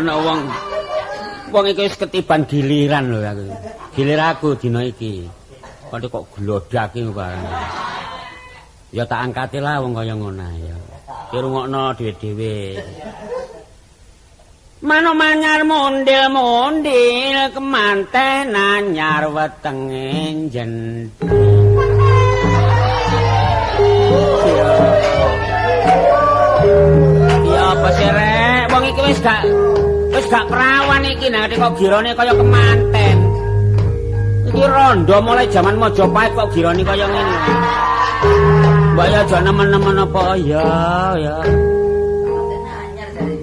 ana wong iki wis ketiban giliran lho aku. Gilir aku dina iki. Kok glodake barang. Ya tak angkati lah wong kaya ngono ya. Dirungokno dhewe-dhewe. Mano manyar mondil-mondil kemanten anyar wetenge jendhi. Ya apa sih rek, wong iki wis gak perawan iki nek kok girone kaya kemanten. Iki rondo mulai jaman Majapahit kok girone kaya ngene. Mbak ya aja nemen-nemen apa ya.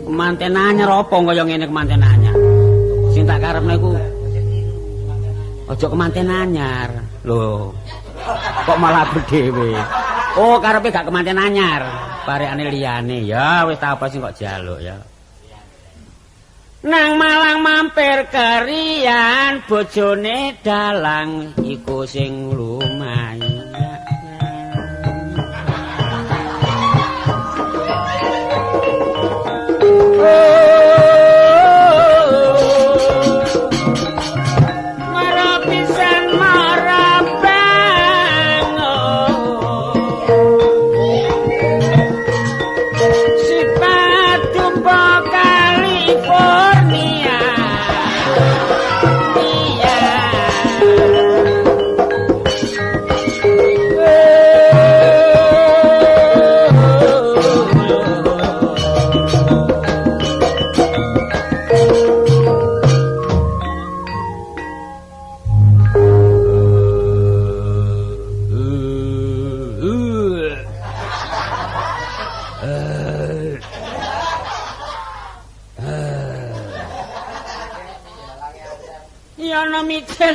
Kemanten anyar apa kaya ngene kemanten anyar. Sing tak karepne iku aja kemanten anyar. Lho. Kok malah berdhewe. Oh, karepe gak kemanten anyar. Parekane liyane. Ya wis tak apa sing kok jaluk ya. Nang Malang mampir kerian bojone dalang iku sing lumayan.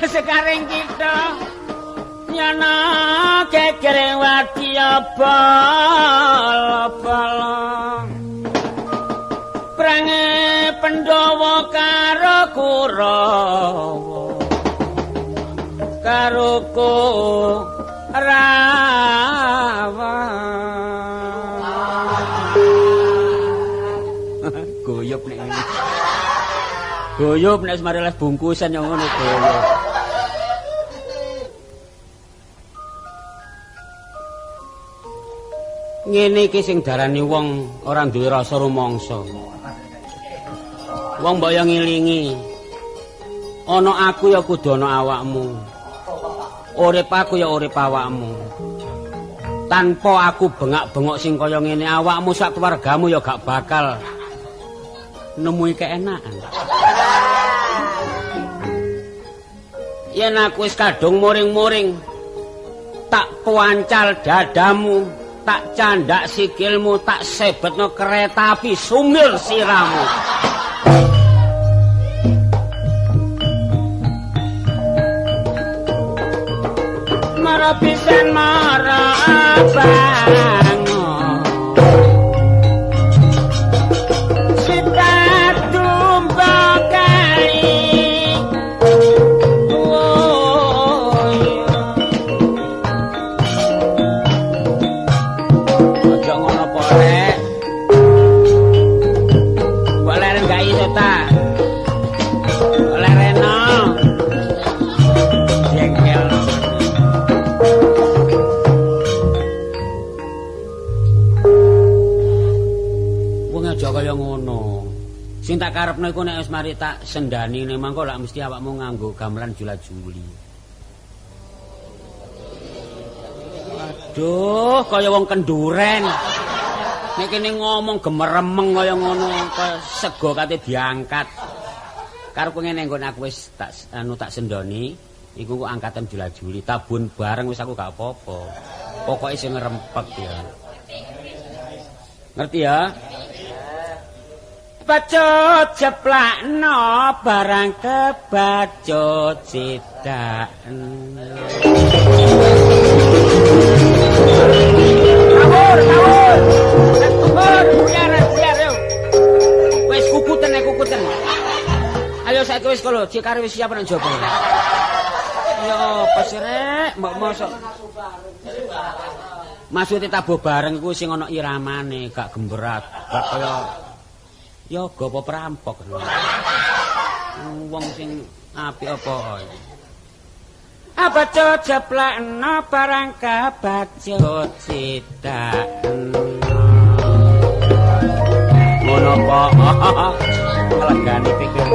Sekarang kita yana kekere wati bal prange Pandhawa karo Kurawa karo Kurawa goyop nek goyop nek semare les bungkusan yang ngono goyop. Ngene iki sing darani wong ora duwe rasa rumangsa. Wong mbok yo ngilingi. Ana aku ya kudu ana awakmu. Urip aku ya urip awakmu. Tanpa aku bengak-bengok sing kaya ngene awakmu sak keluargamu ya gak bakal nemui keenakan. Yen aku wis kadung muring-muring tak puancal dadamu, tak candak sikilmu, tak sebetno kereta api sumir siramu. Mara pisan mara abang sing tak karepno iku nek wis mari tak sendani mengko lak mesti awakmu nganggo gamelan jula-juli. Aduh, kaya wong kenduren. Nek kene ngomong gemeremeng kaya ngono, kaya sego kate diangkat. Karepku ngene nggon aku wis tak sendoni, iku kok angkatan jula-juli, tabun bareng wis aku gak apa-apa. Pokoke sing ngrempet ya. Ngerti ya? Bacut jeplakno barang kebacut sidak. Kabur, buyar yo. Wis kukuten. Ayo saiki wis kalo Cikar wis siap nang jaba. Yo apa sih rek, mbok mosok. Maksudnya tabuh bareng iku sing ana iramane, gak gemberat, gak kaya yoga apa perampok. Wong sing apik apa. Apa jeplekno barang kabacut sidak. Ngono kok. Legane pikir.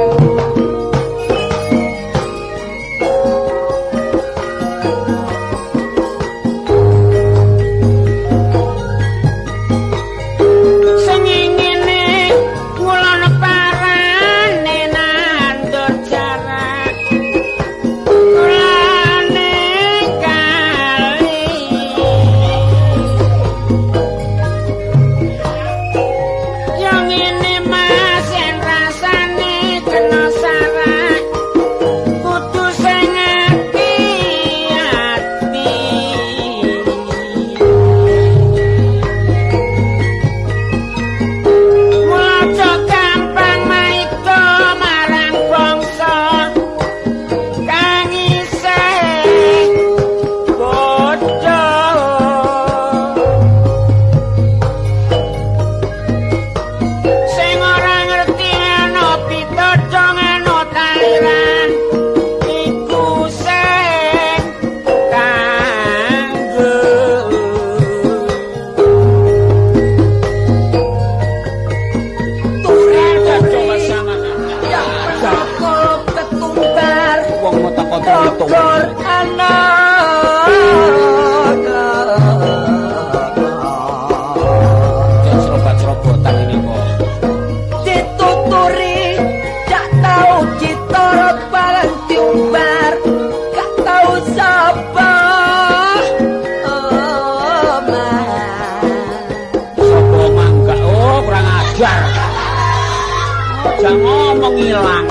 Jangan ngomong ilang.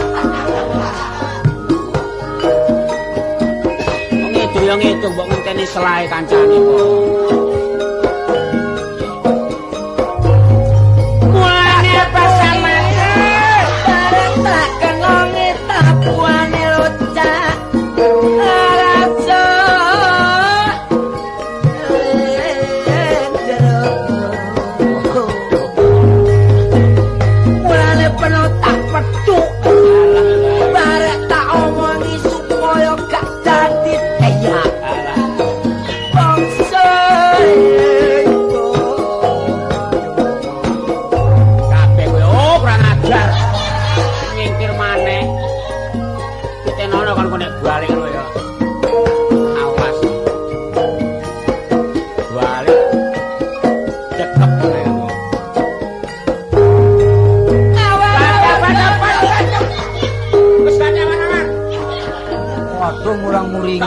Wong itu mbok ngenteni selae kancane kok. Mulane pas samane bareng tak kenonge tapuane locah. Rasa mulane penuh tak petuk. Bareng tak omongi supaya gak dadi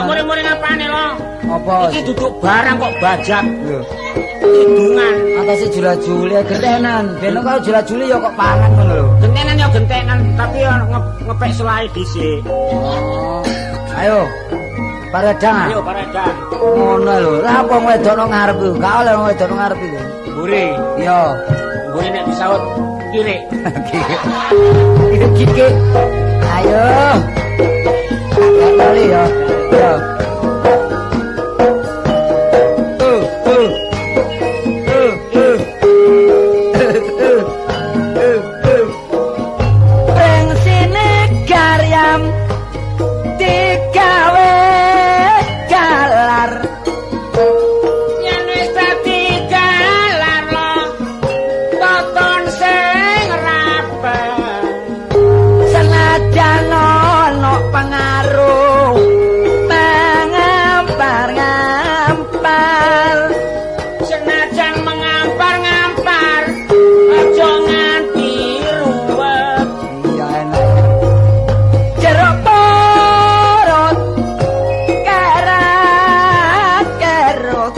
muring-muring apane lo? Apa? Iki duduk barang kok bajak. Lho. Hidungan. Atase jula-juli gentenan. Ben kok jula-juli ya kok pangan ngono lho. Gentenan ya gentenan, tapi ya ngepek selae dhisik. Oh. Ayo. Paredang. Ayo paredang. Ngono lho. Lah apa wedokno ngarep ku? Gak oleh wedokno ngarep iku. Mburi. Iya. Mburi nek disaut kiri. Kiri. Ayo. Kali ya. Ya. Prengsine karyam digawe galar. Yen wis dadi galar lo, toton sing rapen. Senajan ono pengaruh mengampar-ngampar, senajan mengampar-ngampar, aja nganti ruwet. Iya enak. Jeruk perut kerat-kerut,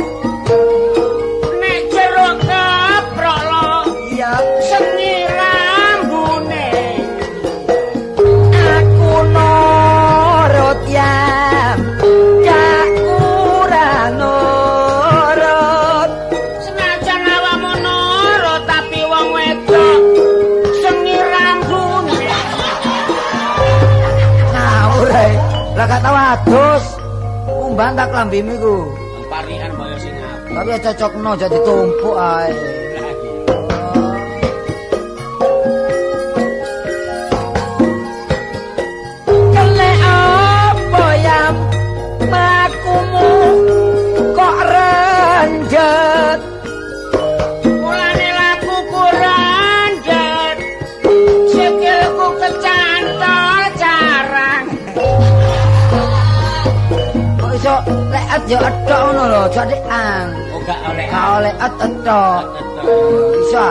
nek jeruk keprok lo, iya seni rambune. Aku nurut ya. Lah gak tau adus. Umban tak klambimu iku. Parikan mbok sing apik. Tapi cocokno jadi tumpuk ae. yo etok ngono lho, jadi ang. Oh gak oleh. Gak oleh etok. Bisa.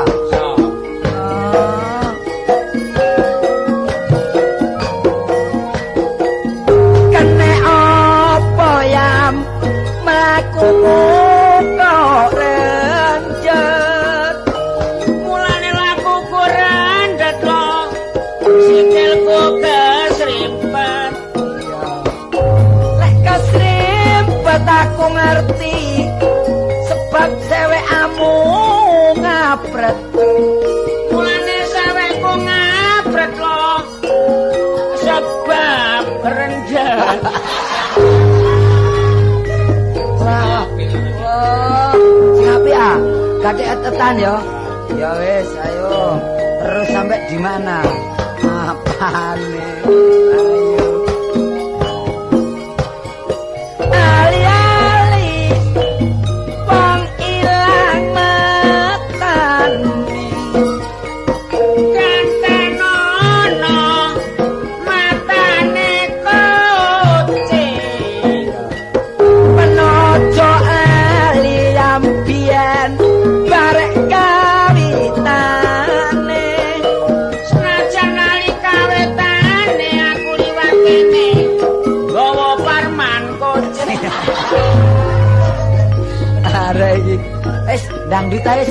Kene apa yam mlaku kok renjet. Mulane laku kurendet lo. Sikilku kesrimpet. Lek kesrimpet aku ngerti sebab sewekamu ngapret. Mulane sawekku ngapret lo. Sebab renjet. Wah, sing apik ah. Kadek etetan yo. Ya wis, ayo. Terus sampai di mana? Apane? Ayo. Ali-ali wong ilang metani. Kantenono matane kucing. Penojo ali ambien barek kawitane. Senajan nalika wetane aku liwat kene gawa parman kucing. Arek iki. Wis dangdut wis.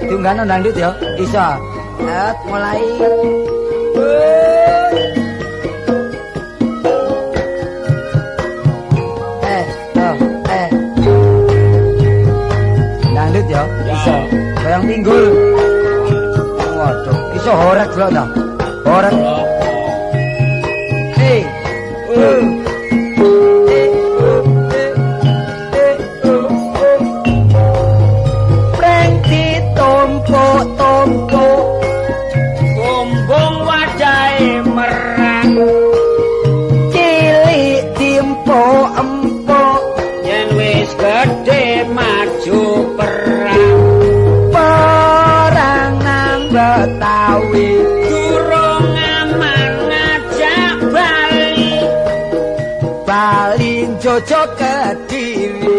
Tunggano dangdut ya. Iso. Mulai. Dangdut ya. Iso. Bayang pinggul. Waduh, iso horek lho ta. Horek. Hei. Preng ditumpuk-tumpuk Bumbung wajahe merang cilik diempuk-empuk yen wis gedhe maju perang perang nang Betawi durung aman ngajak Bali Jojo Kediri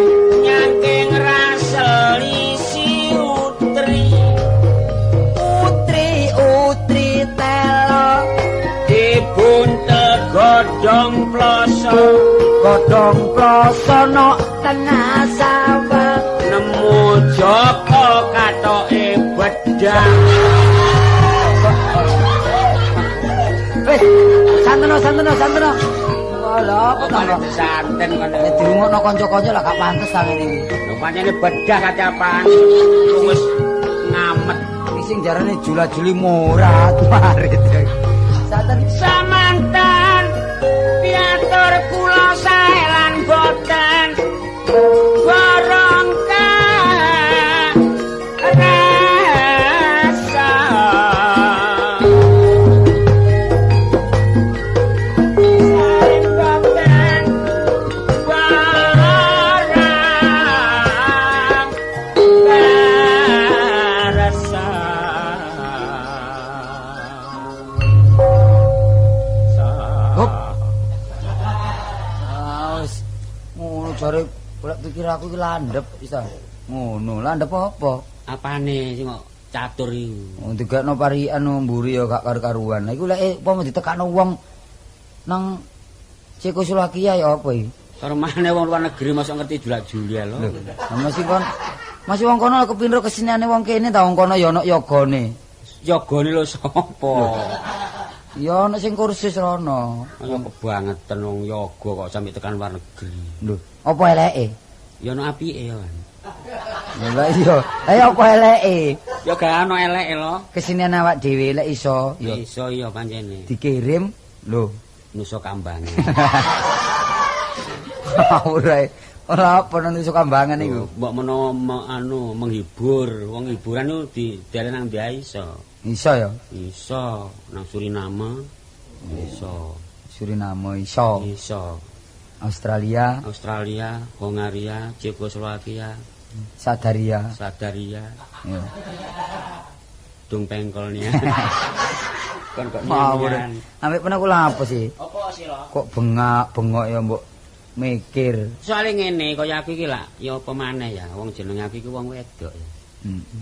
nyangking raseli si utri telo dibuntel godhong ploso no tengah sawah nemu Joko katoke bedang. wis santono wala apa ta Santen kono. dirungokno kanca-kanca lah gak pantes ta ngene iki Rupane bedah kacapaan. Wis ngamet. iki sing jarane jula-juli murah marit santen Samantan piatur kula sae lan boten barangka rasa saling boten barang rasa. Hop. Wis ngono jare golek pikir aku iki landhep bisa. Ngono, landhep apa? Apane sing kok catur iku? Wong digekno parikan mburi ya gak karu-karuan. Iku lek apa ditekakno wong nang Cekoslowakia ya apa iki? Karo maneh wong luar negeri mosok ngerti julak-julia lho. Masih wong kono kepindho keseniane wong kene ta wong kono ya ana yogane. Yogane lho sapa? Ya ana sing kursus rono. Ya kebangetan wong yoga kok sampe tekan luar negeri. Lho, apa eleke? Ya ana apike ya. Lah iya. Ayo apa eleke? Ya gak ana eleke lho. Kesenian awak dhewe lek iso Ya iso ya pancene. dikirim lho. Nusa Kambangan. Ora apa nusa Kambangan iku. Mbok menawa menghibur, wong hiburan niku dideleh nang ndi iso. Iso ya. Iso nang Suriname. Iso. Suriname iso. Iso. Australia, Hongaria, Cekoslowakia, Sadaria. Ya. Dung pengkolnya. Kon kok Mawur. nyanyian. Ambek pernah kula apa sih? Apa sih lo? Kok bengok ya mbok mikir. Soale ngene kaya aku iki lak ya apa maneh ya wong jeneng aku iki wong wedok ya.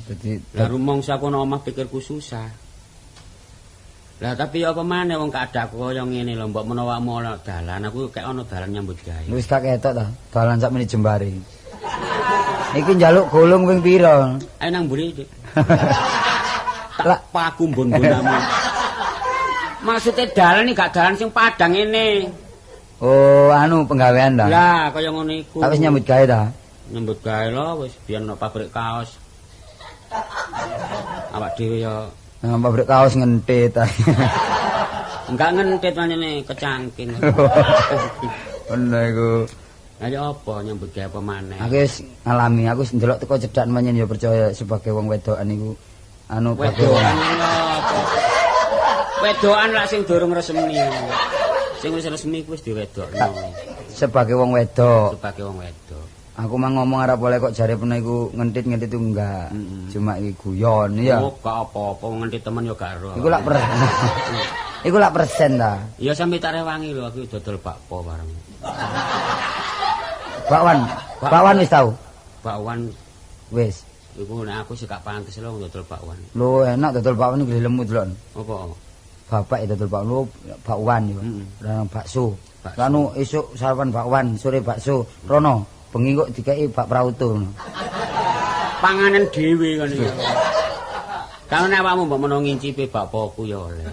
Dadi Lah rumangsa aku nang omah pikirku susah. Lah tapi ya apa maneh wong kadakku kaya ngene lho mbok menawa ana dalan aku kek ana dalan nyambut gawe. wis tak ketok ta, dalan sak menit jembare. Iki njaluk golong ping pira? Ayo nang mburi Dik. Lah Paku mbon-bonamu. Maksudnya dalan iki gak dalan sing padang ngene. oh anu penggawean ta. Lah kaya ngono iku. Tak wis nyambut gawe ta. Nyambut gawe lho wis biyen nang pabrik kaos. Awak dhewe ya Nah, pabrik kaos ngentit ta. enggak ngentit manene kecangking. Bener iku. Lah ya apa nyambut gawe apa maneh? Aku wis ngalami, aku wis ndelok teko cedhak menyen ya percaya sebagai wong wedokan iku anu Wedokan apa? Wedokan lak sing durung resmi. Sing wis resmi ku wis diwedokno. sebagai wong wedok. Sebagai wong wedok. Aku mah ngomong arep oleh kok jare pernah iku ngentit-ngentit itu enggak. Cuma iki guyon ya. Oh, gak apa-apa ngentit temen ya gak ero. Iku lak Iku lak persen ta. Ya sampe tak rewangi lho aku dodol bakpo bareng. Bakwan wis tau. Bakwan Wis. iku nek aku sih gak pantes lho dodol bakwan. Lho enak dodol bakwan iki lemu delok. Apa? Bapak dodol bakwan lho bakwan yo. Ora bakso. Anu esuk sarapan bakwan, sore bakso. Rono bengi kok dikeki bak prauto. Panganan dhewe ngono ya. Kalau nek awakmu mbok menawa ngincipi bakpoku ya oleh.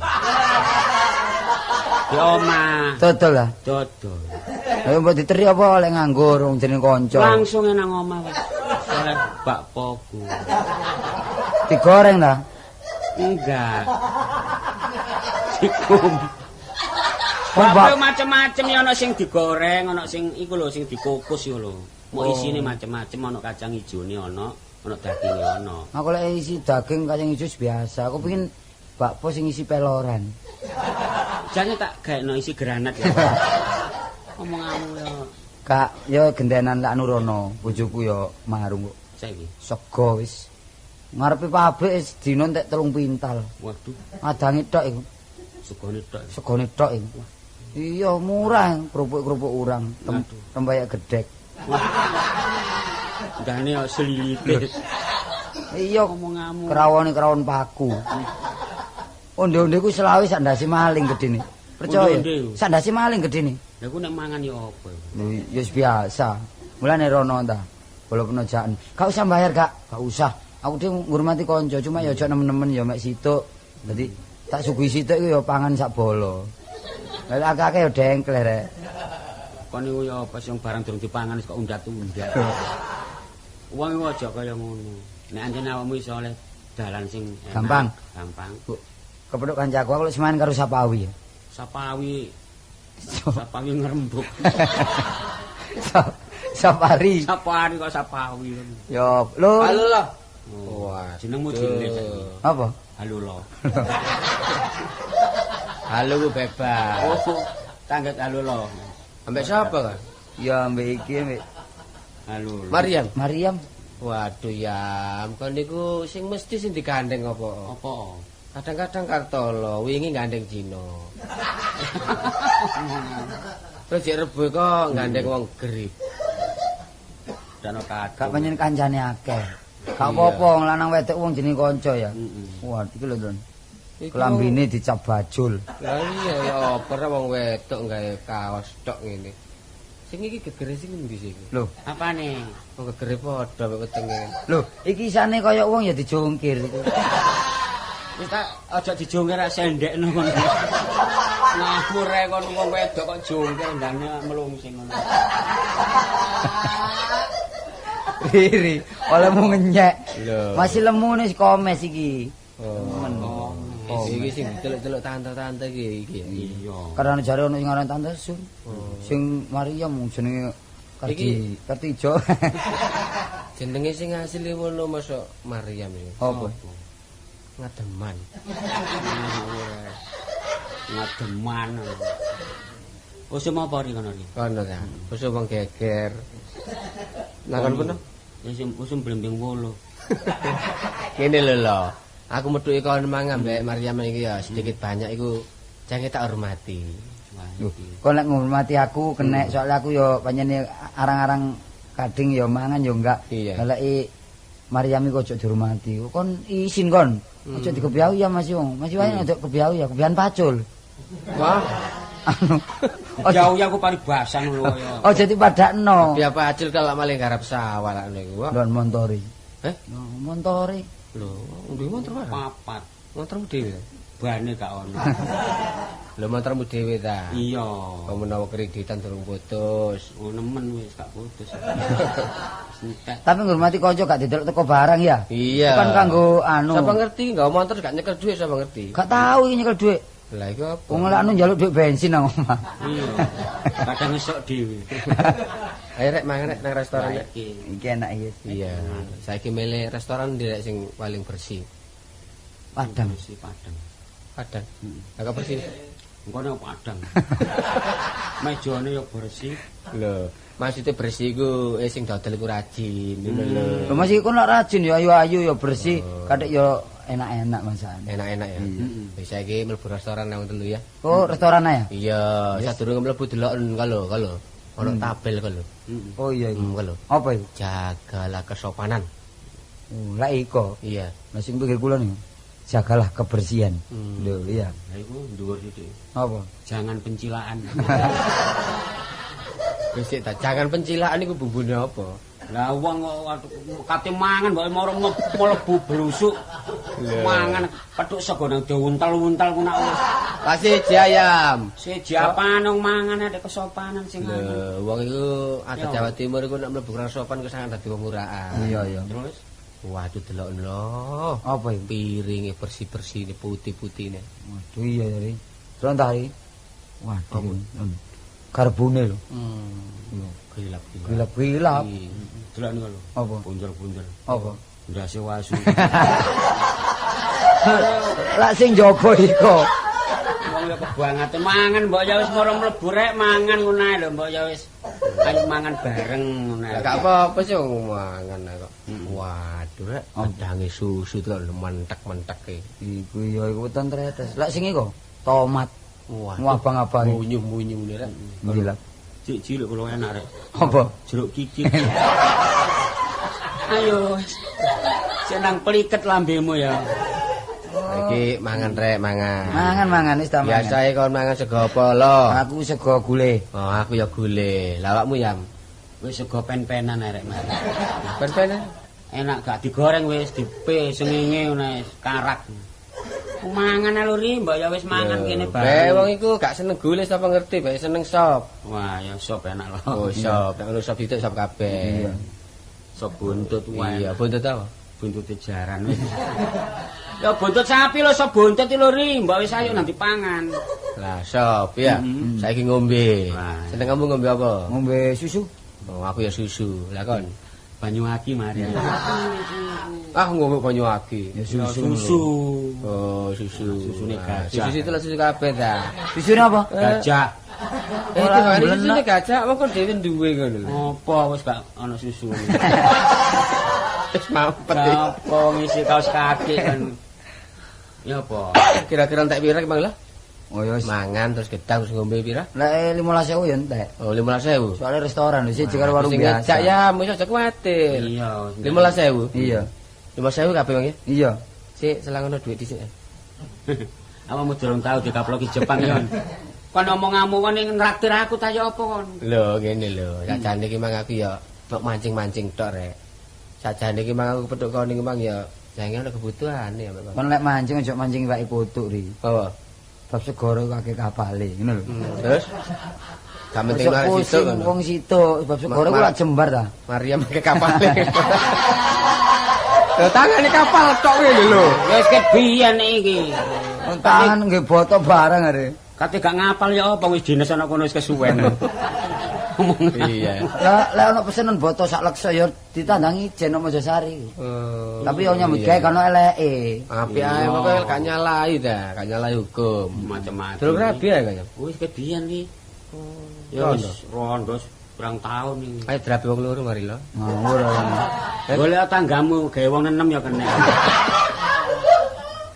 Di omah. Dodol lah. Dodol. Ayo mbok diteri apa oleh nganggur wong jeneng kanca. Langsung nang omah wis. Oleh bakpoku. Digoreng ta? Enggak. Dikum. Bak- Bakpo macem-macem ya ana sing digoreng, ana sing iku lho sing dikukus yo lho. Mau isine macem-macem ana kacang ijone ana daginge ana. Aku lek isi daging kacang ijo biasa. Aku pengen bakpo sing isi peloran. Jane tak gaekno isi granat ya. Omonganmu ya Kak, ya gendenan lak Nurono, bojoku ya marung kok. saiki. Sego wis. Ngarepe pabrik wis dina entek 3 pintal. Waduh, Adange tok iku. segone tok. Segone tok iku. Iya murah kerupuk-kerupuk urang, tembayak gedhek. Dane yo selilite. Iya Omonganmu. kerawon paku. Onde-onde ku selawe sak ndase maling gedene. Percaya? Onde-onde? Sak ndase maling gedene. Lah ku nek mangan yo apa? Lho ya wis biasa. Mulane rono ta. Walaupun ojaan. Gak usah bayar, Kak. Gak usah. Aku dhewe ngurmati kanca, cuma ya aja nemen-nemen ya mek situk. Dadi tak suguhi situk iku ya pangan sak bolo. Lah akeh-akeh ya dengkle rek. Kon niku yo apa sing barang durung dipangan wis kok undat-undat. Wong iku aja kaya ngono. Nek anjene awakmu iso oleh dalan sing enak, Gampang. gampang. Kepethuk kancaku aku lek semain karo Sapawi ya. Sapawi ngerembuk. Sapari. Sapari kok sapawi. Yo, lho. Halo lo. Wah, jenengmu cilik saiki. Apa? Halo lo. Halo ku bebas. Oh, tangget halo lo. Ambek siapa kan? Ya mbek iki mbek Halo. Mariam. Mariam. Waduh ya, kon niku sing mesti sing digandeng apa? Apa? Kadang-kadang Kartolo, wingi gandeng Cino. Terus jek rebo kok gandeng wong Grip. Dano Gak kadang. panjen kancane akeh. Gak Iya. apa-apa wong lanang wedok wong jeneng kanca ya. Heeh. Wah, iki lho, Don. Iku- Kelambine dicap bajul. Lah iya ya opera wong wedok gawe kaos tok ngene. Sing iki gegere sing endi sih? Lho, Apane? Wong gegere padha mek wetenge. lho, iki isane kaya wong ya dijungkir iku. Wis tak aja dijongker rak sendekno ngono. Ngawur rek kon wong wedok kok jongker ndane melungsing ngono. Riri, oleh mau ngenyek. Lho. Masih lemu nih komes iki. Oh. Iki sing delok-delok tante-tante iki. Iya. Karena jare ono sing aran Tante Sun. Sing Mariam jenenge Kartijo. Jenenge sing asli ngono masuk Mariam iki. Apa? Ngademan. Ngademan. Usum apa ri kono ri? Kono ta. Wis wong geger. Lah kon peno? Usum blembing wolo. Kene lho lho. Aku metuki kon mang ambek Mariam iki ya sedikit banyak iku jange tak hormati. Kon lek ngurmati aku kenek soalnya aku yo pancene arang-arang kading yo mangan yo enggak. Lek Mariami kok ojo dihormati. Kon isin kon. Ojo dikebiawi ya Mas Wong. Mas wae ojo kebiawi ya, kebian pacul. Wah. Anu. Jauh ya aku paribasan lho ya. Oh jadi padakno. Biar pacul kalau malah garap sawah lak niku. Lon montori. Montori. Lho, duwe motor papat. Motormu dhewe. Bane gak ono. Lho motormu dhewe ta? Iya. Kok menawa kreditan durung putus. Oh nemen wis gak putus. Tapi ngurmati kanca gak didelok teko barang ya? Iya. Bukan kanggo anu. Sapa ngerti enggak motor gak nyekel dhuwit sapa ngerti? Gak tahu iki nyekel dhuwit. Lah iku apa? Wong lek anu njaluk dhuwit bensin nang omah. Iya. Kadang esuk dhewe. Ayo rek mangan rek nang restoran rek. Iki enak iki. Iya. Saiki milih restoran ndirek sing paling bersih. Padang sih Padang. Padang. Agak bersih. Engko nang Padang. Mejane yo bersih. Lho, maksudnya bersih iku sing dodol iku rajin ngono lho. Lho Mas iki kon lak rajin ya ayu-ayu ya bersih, kadek ya enak-enak masakan. Enak-enak ya. Wis saiki mlebu restoran nang telu ya. Oh, restoran ya? Iya, sadurunge mlebu deloken kalau ono tabel kalau. Oh iya iki. Kalau. Apa itu? Jagalah kesopanan. Oh, lah iko. Iya. Lah sing pikir kula niku. Jagalah kebersihan. Lho, iya. Lah iku dhuwur sithik. Apa? Jangan pencilaan. Wis tak jangan pencilaan iku bumbune apa? Lah wong kate mangan mbok mlebu blusuk. Mangan petuk sego nang diuntel-untel ku nak wis. Pasti ayam. Siji apaan wong mangan ada kesopanan sing anu. Lho, wong iku ada Jawa Timur iku nek mlebu kesopan ku sangat dadi wong murahan. Iya, iya. Terus waduh delok lho. Apa iki? Piringe bersih-bersih putih-putihne. Waduh iya ya, Ri. Trontahi. Waduh. Karbone lho. Gilap-gilap. Gilap-gilap. Delok niku lho. Apa? Bunjer-bunjer. Apa? Ndase wasu. Lah sing njaba iko. Wong ya kebangate mangan mbok ya wis moro mlebu rek mangan ngono ae lho mbok ya wis ayo mangan bareng ngono ae. Lah gak apa-apa sih wong mangan kok. Waduh rek ndange susu to mentek-mentek e. Iku ya iku weton tretes. Lah sing iko tomat. Wah, abang-abang. Munyuh-munyuh ne rek. Gilap. Cilik kula enak rek. Apa? Jeruk kikit. Ayo. Senang peliket lambemu ya. Iki mangan rek, mangan. Mangan wis ta mangan. Biasae kon mangan sego apa lo? Aku sego gule. Oh, aku ya gule. Lah awakmu yam? Wis sego pen-penan rek mari. Pen-pen. Enak gak digoreng wis dipe sengenge ngono karak. Mangan aluri mbok ya wis mangan kene bae. Wong iku gak seneng gule sapa ngerti, bae seneng sop. Wah, ya sop enak lho. Oh, sop. Nek ngono sop itu sop kabeh. Iya. Sop buntut wae. Iya, buntut apa? Buntute jaran wis. Ya buntut sapi lho, sop buntut lho ri, mbok wis ayo nanti pangan. Lah, sop ya. Saiki ngombe. Seneng kamu ngombe apa? Ngombe susu. Oh, aku ya susu. Lah kon Banyuwangi mari. Ah, ngombe Banyuwangi. Ya susu. Oh, susu. Susune gajah. Susu itu lah susu kabeh ta. Susune apa? Gajah. Itu kan susune gajah, apa kok dhewe duwe ngono lho. Apa wis gak ana susu. Wis mampet. Apa ngisi kaos kaki kan. Ya apa? Kira-kira entek pira Mang lah? Oh ya wis. Mangan terus gedang terus ngombe pira? Lek 15.000 ya entek. Oh, 15.000. Soalnya restoran lho siji karo warung Sing biasa. ngejak ya, wis aja kuwatir. Iya. 15.000. Iya. 15.000 kabeh Mang ya? Iya. Sik selangono dhuwit dhisik. Awakmu durung tau dikaploki Jepang ya. Kon ngomong-ngomong kon nraktir aku ta ya apa kon? Lho, ngene lho. Sakjane iki Mang aku ya tok mancing-mancing tok rek. Sakjane iki Mang aku petuk kon iki Mang ya jange ana kebutuhane ya, Pak. Kon lek mancing ojo mancing iwake putuk ri. Apa? Bab segoro kake kapale, ngono lho. Terus gak penting nang situ kan. Wong situ bab segoro ku lak jembar ta. Maria make kapal. Lho tangane kapal tok ngene lho. Wis ket biyen iki. Tangan nggih boto barang are. Kate gak ngapal ya apa wis dinas ana kono wis kesuwen. Iya. Lah lek ana pesenan boto sak leksa ya ditandangi jen nang Mojosari. Tapi yo nyambut gawe kono eleke. Apik ae pokoke gak nyalahi ta, gak nyalahi hukum. Macam-macam. Terus rabi ae kaya. Wis ket biyen iki. Ya wis rondo pirang taun iki. Ayo drapi wong loro mari lho. Ngawur. Golek tanggamu gawe wong nenem ya kena.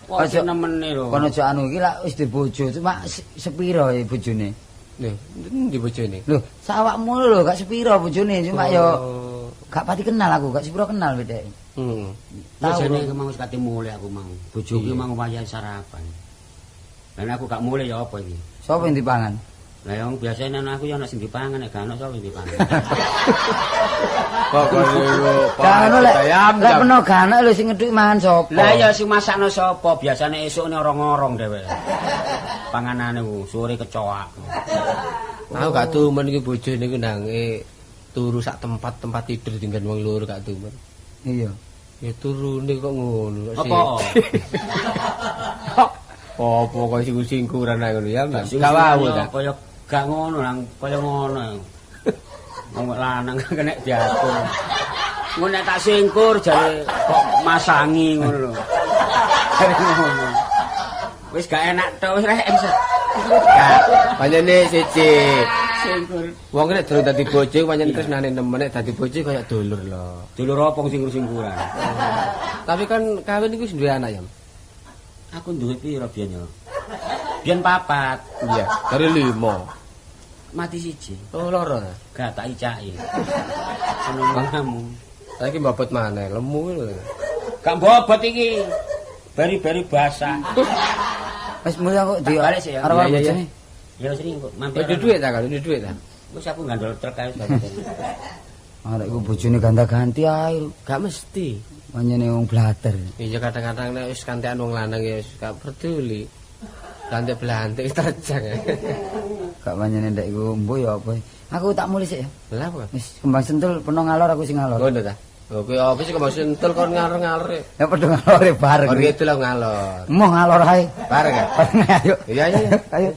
Wah, Aja nemene lho. Kono aja anu iki lak wis dibojo, cuma sepiro ya bojone? Lho, ndi bojone? Lho, sawakmu lho gak sepiro bojone, cuma yo gak pati kenal aku, gak sepiro kenal bedek. Heeh. Biasane mau wis kate mulih aku mau. Bojoku mau wayahe sarapan. Lan aku gak mulih ya apa iki? Sopo yang dipangan? Lah yang biasane ana aku ya ana sing dipangan nek gak ana sapa sing dipangan. Pokoke yo Kan lek peno ganek lho sing ngeduk mangan sapa? Lah ya sing masakno sapa? Biasane esuk orong-orong dheweke. Panganane ku sore kecoak. Aku gak tumen iki bojone iku nange turu sak tempat tidur tinggal wong loro gak tumen. Iya. Ya turune kok ngono. Apa? Apa kok sing-singkuran ae ngono ya, Mas. Gak Kawawu ta. kaya gak ngono nang kaya ngono. Wong lanang kena diatur. Ngono nek tak singkur jare kok masangi ngono lho. Jare ngono. Wis gak enak tok wis rek. Gak, pancene siji. Singkur. Wong nek durung dadi bojo pancen tresnane nemen nek dadi bojo kaya dulur lho. Dulur apa singkur-singkuran. Tapi kan kawin iku wis duwe anak ya. Aku duwe piro biyen yo? Biyen 4. Iya, dari 5. Mati siji. Oh, loro. Gak tak icaki. Seneng kamu. Saiki mbobot maneh, lemu lho. Gak bobot iki. Bari-bari basah. Wis mulih aku di balik sih ya. arep Iya, iya, bojone. Ya wis ning mampir. Ada duit ta kalau ada duit ta? Wis aku gandol truk ae. Arek iku bojone ganda-ganti ae. Gak mesti. Panjene wong blater. Iya kadang-kadang nek wis kantean wong lanang ya wis gak peduli. Ganti belantik terjang. Gak panjene ndek iku mbuh ya apa. Aku tak mulih sik ya. Lah apa? Wis kembang sentul peno ngalor aku sing ngalor. Ngono ta. Oke, apa sih kok sentul kon ngalor-ngalor. Ya padha ngalore bareng. Kon itu lah ngalor. Mau ngalor ae. Bareng ya? Bareng ae, ayo. Iya iya iya. Ayo.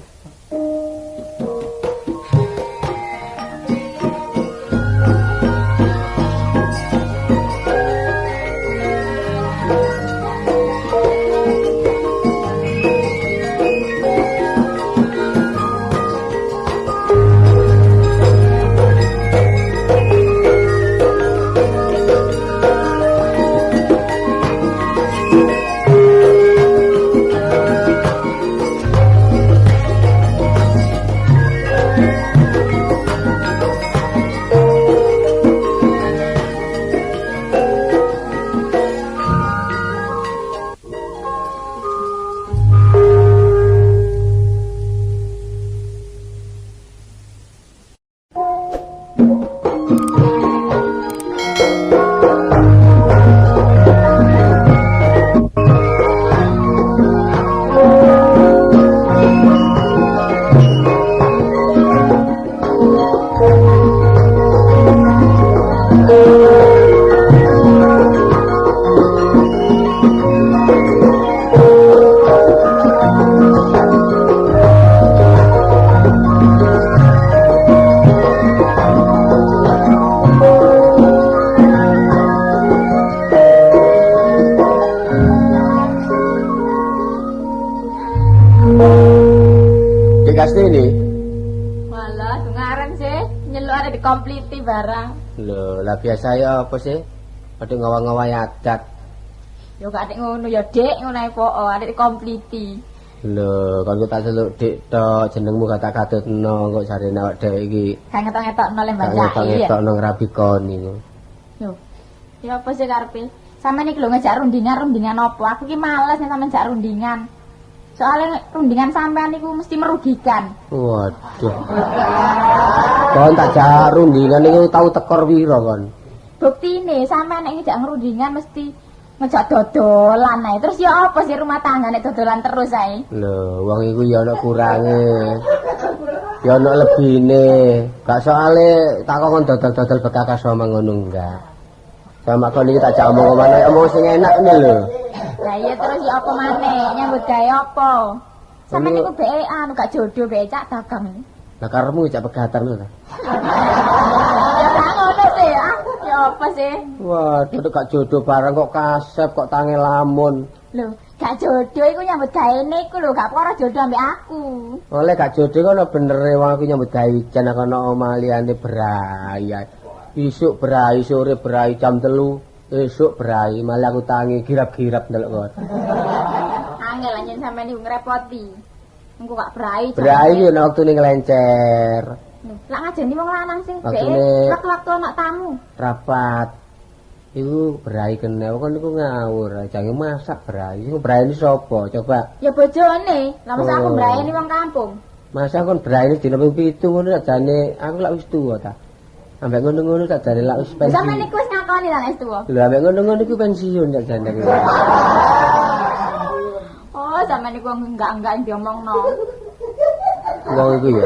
Kastini. Walah, dungaran sih, nyeluk ada dikompliti barang. Lho, lah biasa ya apa sih? Padha ngawa-ngawa adat. Yo gak adek ngono ya, Dik, ngono ae po, adek dikompliti. Lho, kon tak celuk dik tok, jenengmu kata katutno kok jarene awak dhewe iki. Kayak ngetok-ngetokno le mbak Kok Cai ya. ngetok nang rabikon iku. Yo. Ya apa sih karepe? Sampeyan iki lho ngejak rundingan apa? Aku ki males nek sampeyan jak rundingan. Soalnya rundingan sampean niku mesti merugikan. Waduh. Kon tak jak rundingan niku tau tekor piro kon? Buktine sampean nek ngejak ngrundingan mesti ngejak dodolan ae. Terus ya apa sih rumah tangga nek dodolan terus ae? Lho, wong iku ya ana kurange. Ya ana lebine. Gak soale tak kon dodol-dodol bekakas sama ngono enggak. Sama kon iki tak jak omong sing enak ngene lho. Lah iya terus ya apa maneh nyambut gawe apa? Sampeyan niku beke anu gak jodoh beke cak dagang. Lah karepmu jak pegatan lho ta. Ya gak ngono sih ya. Ya apa sih? Waduh, gak jodoh barang kok kasep kok tangi lamun. Lho, gak jodoh iku nyambut gawe niku lho, gak para jodoh ambek aku. Oleh gak jodoh kono bener wong aku nyambut gawe ijan kono omah liyane berai. Isuk berai, sore berai jam 3. Esuk berai, malah aku tangi girap-girap ndelok kon. Angel anjen sampeyan niku ngrepoti. Engko gak brai. Brai yo nek wektune nglencer. Lah ngajeni wong lanang sing Waktune- waktu ana tamu. Rapat. Iku brai kene kok niku ngawur. Jange masak brai. Iku brai ini sapa? Coba. Ya bojone. Lah masa aku Oh. mbrayani wong kampung. Masa kon brai ini dina ping 7 ngono sakjane aku lak wis tuwa ta. Ambek ngono-ngono sakjane lak wis pensiun. Sampe niku wis ngakoni ta wis tuwa. Lha ambek ngono-ngono iku pensiun sakjane. Oh, sampe niku enggak diomongno. Wong iku ya.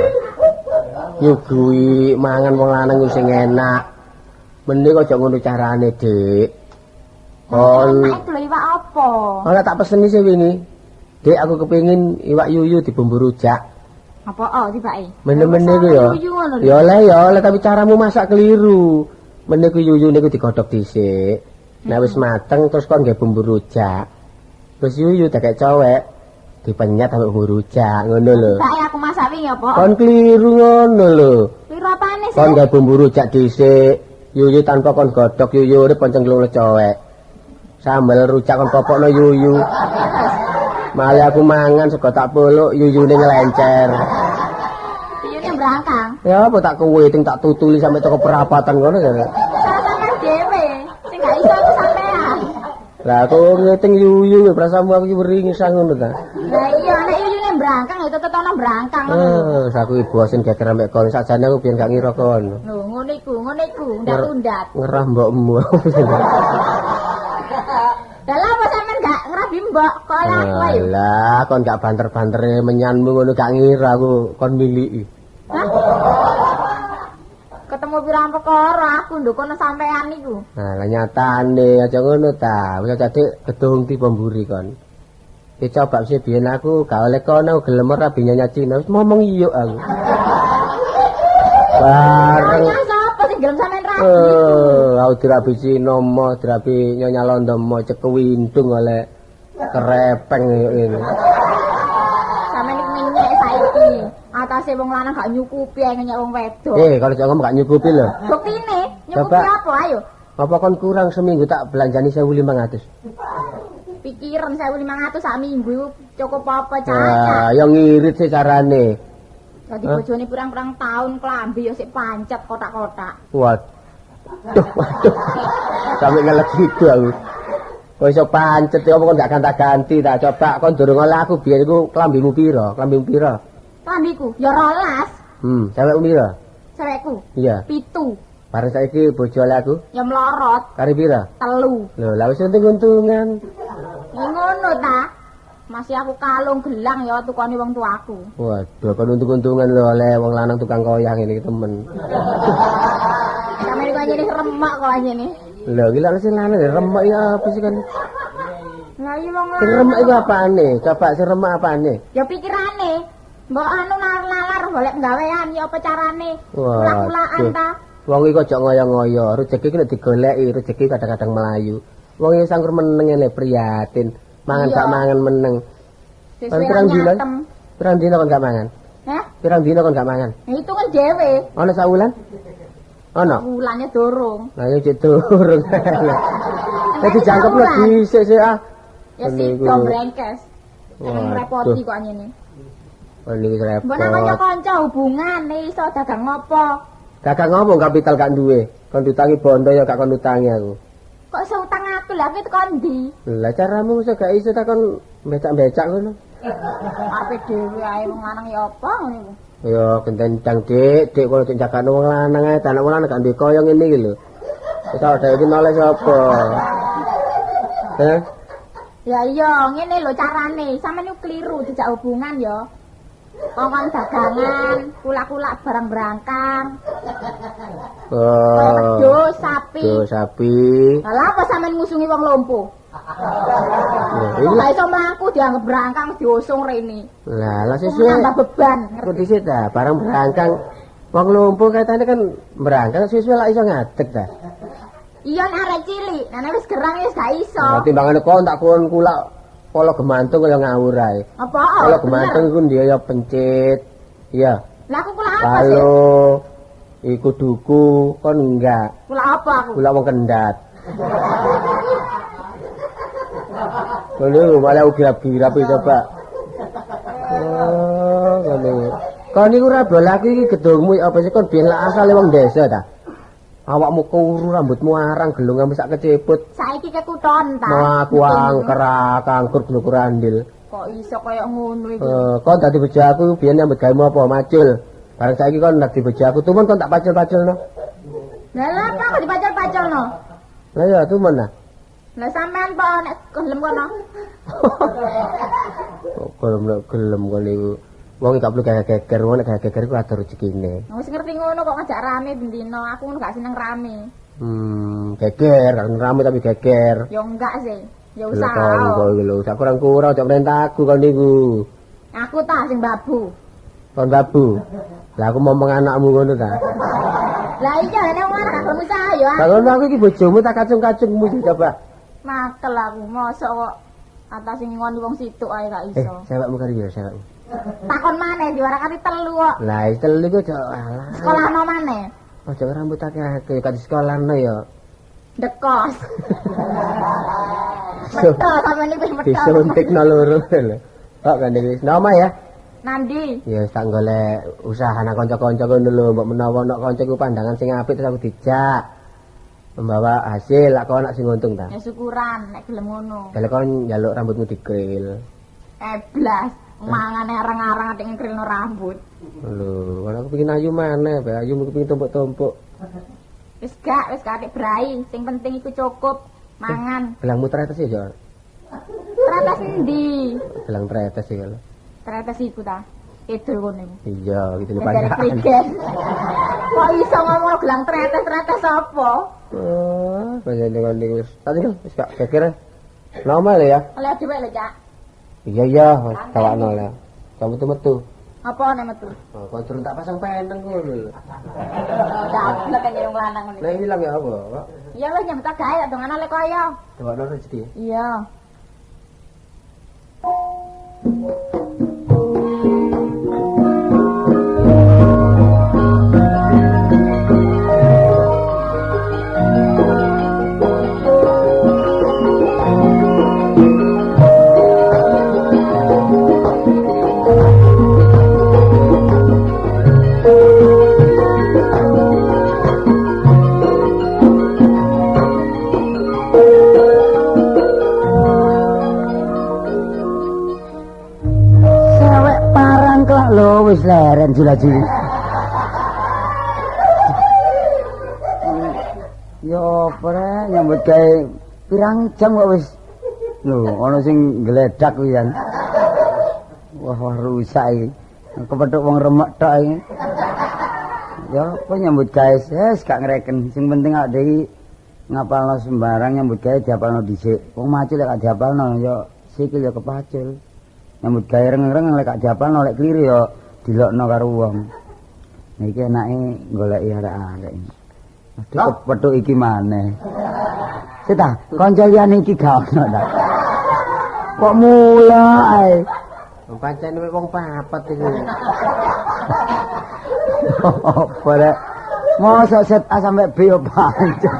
Nyuguhi mangan wong lanang sing enak. Mending aja ngono carane, Dik. Nek lho iwak apa? Ora tak peseni sih wingi. Dik aku kepengin iwak yuyu dibumbu rujak. Apa oh tibake? Mene-mene ku ya. Ya oleh tapi caramu masak keliru. Mene ku yuyu niku digodhog dhisik. Nek wis mateng terus kon nggae bumbu rujak. Terus yuyu tak cowek dipenyet sampe bumbu rujak ngono lho. Tibake aku masak wingi apa? Kon keliru ngono lho. Piro apane sih? Kon nggae bumbu rujak dhisik. Yuyu tanpa kon godhog yuyu urip ponceng cowek. Sambel rujak kon popokno yuyu. Malah aku mangan sego tak peluk yuyune ngelencer. Yuyune brangkang. Ya apa tak kuwiting tak tutuli sampai toko perapatan ngono ya. Sampeyan dhewe. Sing gak iso aku sampean. Lah aku ngiting yuyu prasamu aku iki weringis ngono ta. Lah iya nek yuyune brangkang ya tetep ana brangkang ngono. Aku iki bosen geger ambek kon sakjane aku biyen gak ngira kono. Lho ngono iku, undat-undat. Ngerah mbokmu. Lah lha apa sampean gak ngrabi mbok kok oleh aku ayo. Lah kon gak banter-bantere menyanmu ngono gak ngira aku kon miliki. Hah? Ketemu pirang perkara aku ndukono sampean niku. Nah, lah nyatane aja ngono ta. Wis dadi gedung ti pemburi kon. Coba sih biyen aku gak oleh kono gelem ora binyanya Cina. Wis ngomong iya aku. Bareng Nyonya sapa sing gelem sampean rabi? aku dirabi Cina mo, dirabi Nyonya Londo mo cekewindung oleh kerepeng ngene. Sampeyan niku ngenyek saiki. Atase wong lanang gak nyukupi ae ngenyek wong wedok. Kalau cok ngomong gak nyukupi lho. Buktine, nyukupi Coba. apa ayo? Apa kon kurang seminggu tak belanjani 1.500? Pikiran 1.500 sak minggu iku cukup apa caca? Wah, ya ngirit sih carane. Dadi bojone pirang-pirang tahun klambi ya sik pancet kotak-kotak. Waduh. Sampai ngelek gitu aku. Kok iso pancet ya apa kon gak ganti-ganti ta? Coba kon durung oleh aku biyen iku klambimu pira? Klambimu pira? Klambiku ya 12. Cewekmu pira? Cewekku Iya. 7. Bareng saiki bojo oleh aku Ya melorot kari pira? 3. Lho, lah wis untung-untungan. Ya ngono ta. Masih aku kalung gelang ya tukane wong tuaku. Waduh, kon untung-untungan lho oleh wong lanang tukang koyang ini temen. Sampe kok nyene remak kok nyene. Lho, iki lak sing lanang remek ya apa sih kan? Lah iya wong Sing remek iku apane? Coba sing remek apane? ya pikirane. Mbok anu nalar golek gawean ya apa carane? Waduh. Kula-kulaan ta. Wong iki aja ngoyo-ngoyo, rezeki iki nek digoleki, rezeki kadang-kadang melayu. Wong iki sangkur meneng ngene prihatin, mangan Iya. gak mangan meneng. Sesuai Pirang dina? nyatem. Pirang dina kon gak mangan? Hah? Pirang dina kon gak mangan? Nah, itu kan dhewe. Ana sawulan? Ana. Bulannya dorong. Lah yo cek durung. Nek dijangkepno dhisik sik ah. Ya sih Niku. dom brengkes. Sampe Waduh. repoti kok nyene. Oh niki repot. Mbok nang kanca hubungan iso dagang ngopo? Kakak ngomong kapital gak duwe. Kon ditangi bondo ya gak kon utangi aku. Kok iso utang aku lha iki tekan ndi? Lah caramu iso gak iso takon becak-becak ngono. Ape dhewe ae wong lanang ya apa ngono iku. Ya kentendang Dik, Dik kalau cek jakane wong lanang ae, anak wong lanang gak duwe koyo ngene iki lho. Wis ora iki noleh sapa? Heh? Ya iya, ngene lho carane. Sampeyan niku keliru dijak hubungan ya. Kongkon dagangan, kulak-kulak barang berangkang. Oh. Wedhus, sapi. Duh sapi. Lah apa sampeyan ngusungi wong lompo? Ya, Kok gak iso mlaku dianggap berangkang diusung rene. lah sesuai. Nambah beban. Ngerti sih ta, barang berangkang. Wong lumpuh katanya kan berangkang sesuai lah iso ngadeg ta. Iya nek arek cilik, nek wis gerang wis gak iso. Nah, timbangane kon tak kon kulak polo gemantung kaya ngawur ae. Apa? Polo gemantung iku dia ya pencit. Iya. Lah aku kula apa sih? Halo. Iku duku, kon enggak. Kula apa aku? Kula wong kendat. Lho, malah ugi rapi coba. Oh, Kon niku ora bolaku iki gedungmu apa sih kon biyen lak asale wong desa ta? Awakmu kuru, rambutmu arang, gelung sampe sak keceput. Saiki kekuton ta. Mau aku angker kangkur glukur andil. Kok iso kaya ngono iki? Kon dadi bojo aku biyen nyambut gawe apa macul. Bareng saiki kon dadi bojo aku tumun kon tak pacul-paculno. Lah lha apa kok dipacul-paculno? Lah ya tumun nah. Lah sampean po nek gelem kono. Gelem kon niku. Wong gak perlu geger, wong nek geger iku ada rezekine. Wis ngerti ngono kok ngajak rame bendino. Aku ngono gak seneng rame. Geger, kan rame tapi geger. Ya enggak sih. Ya Lho usah. kok lho, sak kurang-kurang aja perintahku kon niku. Aku ta sing babu. Kon babu. Lah aku ngomong anakmu ngono ta. Lah iya nek wong anak gak usah ya. Kalau aku iki bojomu tak kacung-kacungmu coba. Makel aku mosok kok atas sing ngoni wong situk ae gak iso. Sewekmu kari ya, sewekmu. Takon maneh diwarakati telu kok. Lah telu iku aja alah. Sekolahno maneh. Aja rambut akeh-akeh kan di sekolahno ya. Dekos. Betul sampe niku betul. Disuntikno loro lho. Kok kan iki nama ya? Nandi? Ya tak golek usaha nang kanca-kanca ngono lho, mbok menawa nek kancaku pandangan sing apik terus aku dijak. Membawa hasil lak kok anak sing untung ta. Ya syukuran nek gelem ngono. Kalau kon njaluk rambutmu dikril. Blas, mangane areng-areng atik ngkrilno rambut. Lho, kalau aku pengin ayu maneh, Mbak. Ayu mung pengin tumpuk-tumpuk. Wis gak atik brai, sing penting iku cukup mangan. Gelangmu tretes ya, Jon? Tretes endi? Gelang tretes iki lho. Tretes iku ta. Kidul kono iku. Iya, gitu lho Dari panjang. krigen. Kok iso ngomong gelang tretes apa? Oh, panjenengan niku wis. Tadi wis gak geger. Normal ya? Oleh dhewe lho, Cak. Iya, wis tawakno lah. Kamu tuh metu. Apa nek metu? Oh, kon turun tak pasang peneng ngono lho. Dablek kan wong lanang ngono. Lah ilang ya apa, Pak? Iya wis nyambut gawe tak dongane lek kaya. Tawakno rezeki. Iya. Wis leren jula-juli. Yo ora nyambut gawe pirang jam kok wis. Lho, ana sing gledak kuwi kan. Wah, rusak iki. Kepethuk wong remek tok iki. Ya, apa nyambut gawe wis gak ngreken. Sing penting awake iki ngapalno sembarang nyambut gawe diapalno dhisik. Wong macul lek gak diapalno ya sikil ya kepacul. Nyambut gawe reng-reng lek gak diapalno lek kliru ya dilokno karo wong. Niki enake goleki arek-arek. Aduh kepethuk iki maneh. Sita, kanca liyane iki gak ono ta. Kok mulai? Pancen wong papat iki. Apa rek? Mosok set A sampai B yo pancet.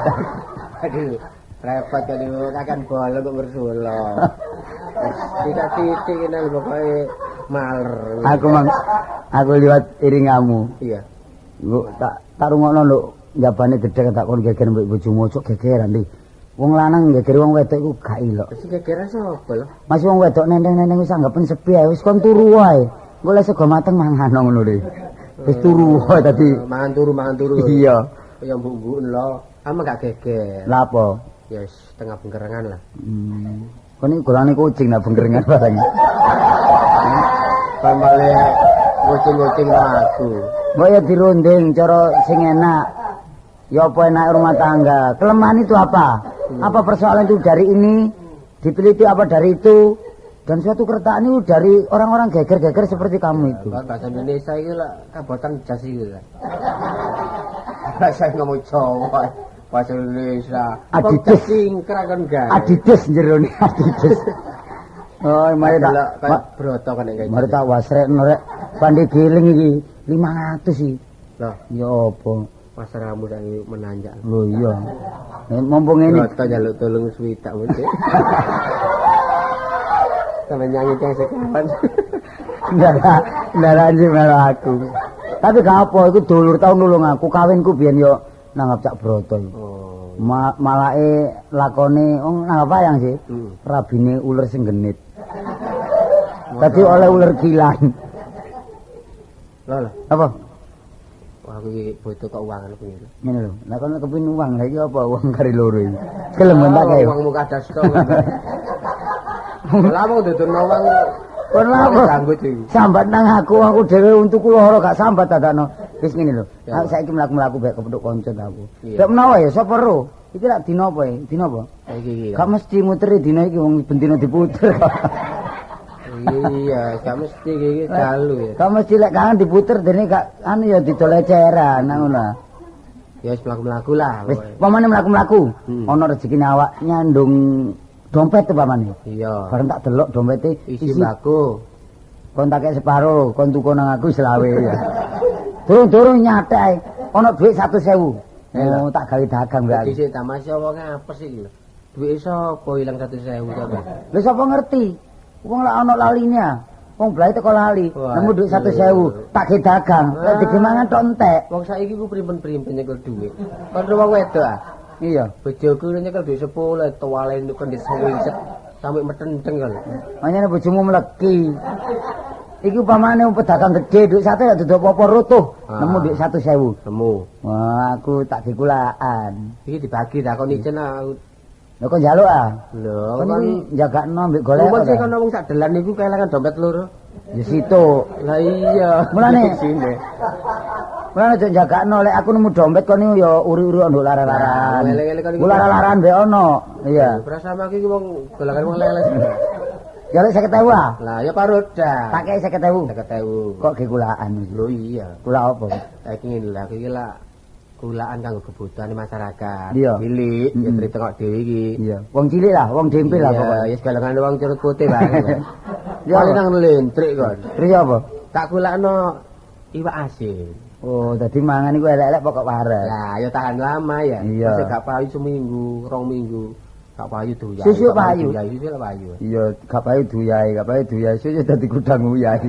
Aduh, repot kali kakan bola kok bersolo. Titik ini pokoknya maler. Aku liwat iringamu. Iya. Lu tak rungokno lho, jabane gedhe tak kon geger mbek bojomu ojo gegeran iki. Wong lanang geger wong wedok iku gak ilok. Wis gegeran sapa lho? Mas wong wedok nenteng-nenteng wis anggapen sepi ae, wis kon turu wae. Engko lek sego mateng mangan ngono lho. Wis turu wae dadi mangan turu. Iya. Kaya mbuk-mbuk lho. Ama gak geger. Lah apa? Ya wis tengah bengkerengan lah. Kon iki golane kucing nak bengkerengan bareng. Kan malah kucing-kucing aku. Mbok ya dirunding cara sing enak. Ya apa enak rumah tangga. Kelemahan itu apa? Apa persoalan itu dari ini? Diteliti apa dari itu? Dan suatu kertaan itu dari orang-orang geger-geger seperti kamu itu. Bahasa Indonesia itu lah kabupaten jas itu lah. Bahasa ngomong Jawa. Bahasa Indonesia. Adidas singkrak kan guys. Adidas jerone Adidas. Oh, mari tak broto kan iki. Mari tak wasrekno rek. Pandi giling iki 500 iki. Loh, ya apa? pasramu saiki menanjak. Lho iya. Mumpung ngene. Broto njaluk tolong swidak mesti. Sampe nyanyi teng sekawan. Kendaraan sing melu aku. Tapi gak apa, iku dulur tau nulung aku. Kawinku biyen yo nanggap Cak Broto. Oh. Malake lakone nanggap wayang sih. Rabine uler sing genit. Tadi oleh ular gilan. Lho. Apa? Wah, aku iki butuh kok uang aku iki. Ngene lho. Lah kono kepin uang, lha iki apa uang kari loro iki? Gelem tak kae. Uang muka dasto. Lah mau dudono uang. Kon lapo? Sambat nang aku dhewe untukku lara gak sambat dadakno. Wis ngene lho. Aku saiki mlaku-mlaku bae kepethuk kanca aku. Nek menawa ya sapa ro? Iki lak dina apa ya? Dina apa? Iki. Gak mesti muteri dina iki wong bendina diputer. Iya, gak mesti iki dalu ya. Gak mesti lek kangen diputer dene gak anu ya didol eceran nang ngono. Ya wis mlaku-mlaku lah. Wis pamane mlaku-mlaku. Ana rezekine awak nyandung dompet to pamane. Iya. Bareng tak delok dompete isi mbako. Kon tak kek separo, kon tuku nang aku selawe ya. Durung-durung nyatek ana dhuwit 100.000. Oh, tak gawe dagang mbak. Dhisik ta Mas wong apes iki lho. Duwike sapa ilang 100.000 sampe? Lha sapa ngerti? Wong lak ana lalinya. Wong blae teko lali. Nemu dhuwit 100.000, tak gawe dagang. Lek digemangan tok entek. Wong saiki ku primpen-primpen nyekel dhuwit. Kon wong wedok ah. Iya. Bojoku nyekel dhuwit 10 tuwale kon disewingset sampe metenteng kan. Manyane bojomu mleki. Iki upamane pedagang gede dhuwit 1 ya dudu apa-apa rutuh. Nemu dhuwit 100.000. Nemu. Wah, aku tak dikulaan. Iki dibagi ta kon ijen aku. Lha kok njaluk ah? Lho, Kon jagakno mbek golek. Wong sing kono wong sak delan niku kelangan dompet loro. Ya situ. Lah iya. Mulane sini. Mulane aja jagakno lek aku nemu dompet kon niku ya uri-uri nduk lara-laran. Lara-laran mbek ono. Iya. Bersama iki wong golongan wong leles. Ya lek 50.000 ah. Lah ya paroda. Tak kei 50.000. 50.000. Kok ge kulaan iki? Lho iya. Kula apa? Saiki ngene lho, iki lah kulaan kanggo kebutuhan masyarakat. Iya. Cilik, ya tritengok dhewe iki. Iya. Wong cilik lah, wong dempil lah pokoknya. Ya golongan wong curut putih bae. Ya Paling nang lentrik kon. Terus apa? Tak kulakno iwak asin. Oh, dadi mangan iku elek-elek pokok waras. Lah, ya tahan lama ya. Iya. Wis gak payu seminggu, 2 minggu. Gak payu doyan. Susu payu. Ya, susu lah payu. Iya, gak payu duyai, gak payu duyai. Susu dadi gudang uyai.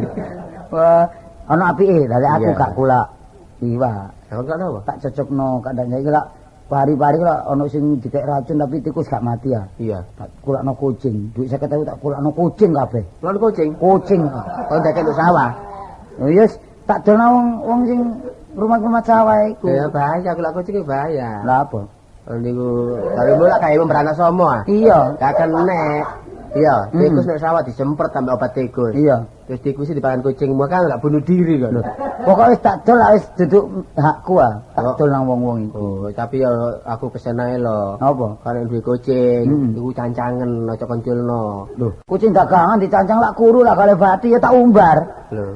Wah, ana apike, dadi aku gak kulak iwak. Lah kok napa? Tak cocokno kadang iki lak pari-pari lak ana sing dikek racun tapi tikus gak mati ya. Iya. Tak kulakno kucing. Duit 50.000 tak kulakno kucing kabeh. Lan kucing. Kucing. Kon deket nduk sawah. Oh yes, tak dolno wong sing rumah-rumah sawah iku. Ya bahaya, aku lak kucing bahaya. Lah apa? Niku kare mulak kae beranak somo ah. Iya. Gak kenek. Iya, tikus nek sawah disemprot sampe obat tikus. Iya. Terus tikus dipangan kucing kan gak bunuh diri kan. Pokoke wis tak dol wis duduk hakku ah. Tak dol nang wong-wong iku. Oh, tapi ya aku pesen ae lho. Apa? Karena duwe kucing, iku cancangen aja konculno. Lho, kucing dagangan dicancang lak kuru lah kale bati ya tak umbar. Lho,